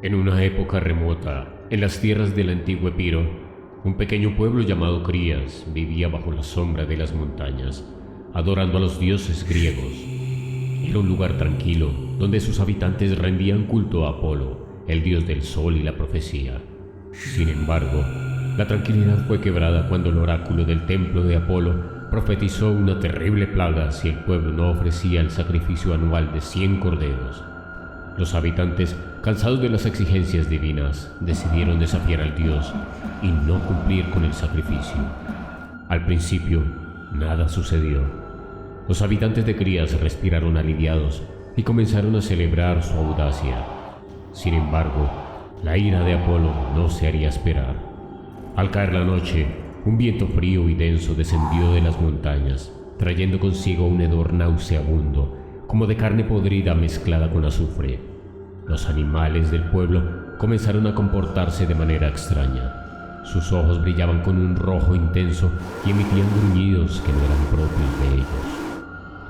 En una época remota, en las tierras del antiguo Epiro, un pequeño pueblo llamado Crías vivía bajo la sombra de las montañas, adorando a los dioses griegos. Era un lugar tranquilo, donde sus habitantes rendían culto a Apolo, el dios del sol y la profecía. Sin embargo, la tranquilidad fue quebrada cuando el oráculo del templo de Apolo profetizó una terrible plaga si el pueblo no ofrecía el sacrificio anual de 100 corderos. Los habitantes, cansados de las exigencias divinas, decidieron desafiar al dios y no cumplir con el sacrificio. Al principio, nada sucedió. Los habitantes de Crías respiraron aliviados y comenzaron a celebrar su audacia. Sin embargo, la ira de Apolo no se haría esperar. Al caer la noche, un viento frío y denso descendió de las montañas, trayendo consigo un hedor nauseabundo, como de carne podrida mezclada con azufre. Los animales del pueblo comenzaron a comportarse de manera extraña. Sus ojos brillaban con un rojo intenso y emitían gruñidos que no eran propios de ellos.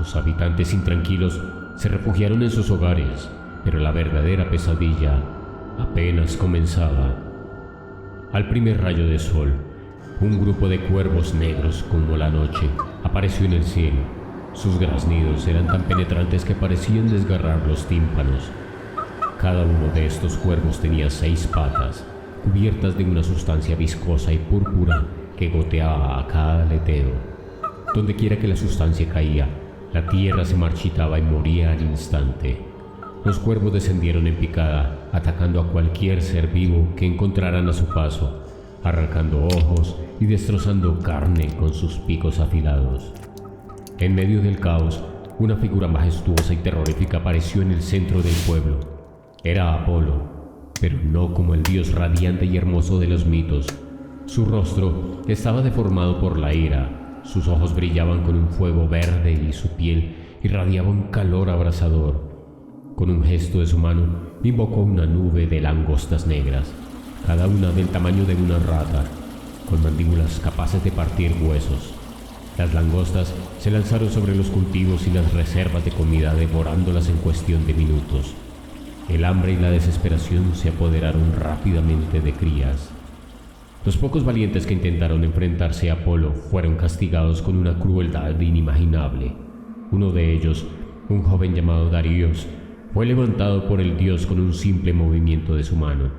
Los habitantes intranquilos se refugiaron en sus hogares, pero la verdadera pesadilla apenas comenzaba. Al primer rayo de sol, un grupo de cuervos negros como la noche apareció en el cielo. Sus graznidos eran tan penetrantes que parecían desgarrar los tímpanos. Cada uno de estos cuervos tenía 6 patas, cubiertas de una sustancia viscosa y púrpura que goteaba a cada aleteo. Donde quiera que la sustancia caía, la tierra se marchitaba y moría al instante. Los cuervos descendieron en picada, atacando a cualquier ser vivo que encontraran a su paso, arrancando ojos y destrozando carne con sus picos afilados. En medio del caos, una figura majestuosa y terrorífica apareció en el centro del pueblo. Era Apolo, pero no como el dios radiante y hermoso de los mitos. Su rostro estaba deformado por la ira, sus ojos brillaban con un fuego verde y su piel irradiaba un calor abrasador. Con un gesto de su mano, invocó una nube de langostas negras, cada una del tamaño de una rata, con mandíbulas capaces de partir huesos. Las langostas se lanzaron sobre los cultivos y las reservas de comida, devorándolas en cuestión de minutos. El hambre y la desesperación se apoderaron rápidamente de Crías. Los pocos valientes que intentaron enfrentarse a Apolo fueron castigados con una crueldad inimaginable. Uno de ellos, un joven llamado Daríos, fue levantado por el dios con un simple movimiento de su mano.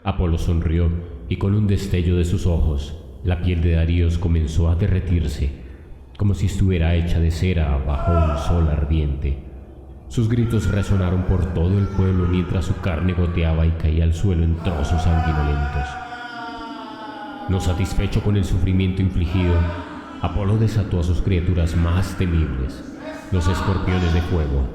Apolo sonrió y con un destello de sus ojos, la piel de Daríos comenzó a derretirse, como si estuviera hecha de cera bajo un sol ardiente. Sus gritos resonaron por todo el pueblo mientras su carne goteaba y caía al suelo en trozos sanguinolentos. No satisfecho con el sufrimiento infligido, Apolo desató a sus criaturas más temibles, los escorpiones de fuego.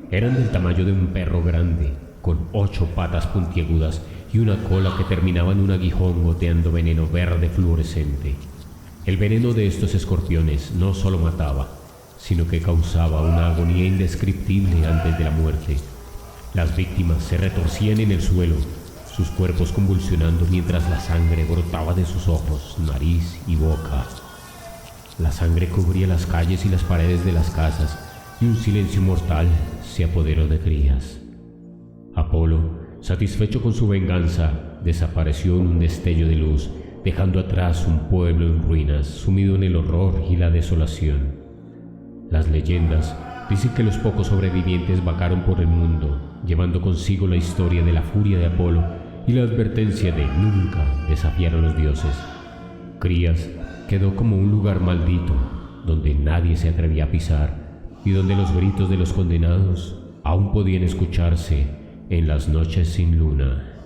Eran del tamaño de un perro grande, con 8 patas puntiagudas y una cola que terminaba en un aguijón goteando veneno verde fluorescente. El veneno de estos escorpiones no solo mataba, sino que causaba una agonía indescriptible antes de la muerte. Las víctimas se retorcían en el suelo, sus cuerpos convulsionando mientras la sangre brotaba de sus ojos, nariz y boca. La sangre cubría las calles y las paredes de las casas, y un silencio mortal se apoderó de Crías. Apolo, satisfecho con su venganza, desapareció en un destello de luz, dejando atrás un pueblo en ruinas, sumido en el horror y la desolación. Las leyendas dicen que los pocos sobrevivientes vagaron por el mundo, llevando consigo la historia de la furia de Apolo y la advertencia de nunca desafiar a los dioses. Crías quedó como un lugar maldito, donde nadie se atrevía a pisar y donde los gritos de los condenados aún podían escucharse en las noches sin luna.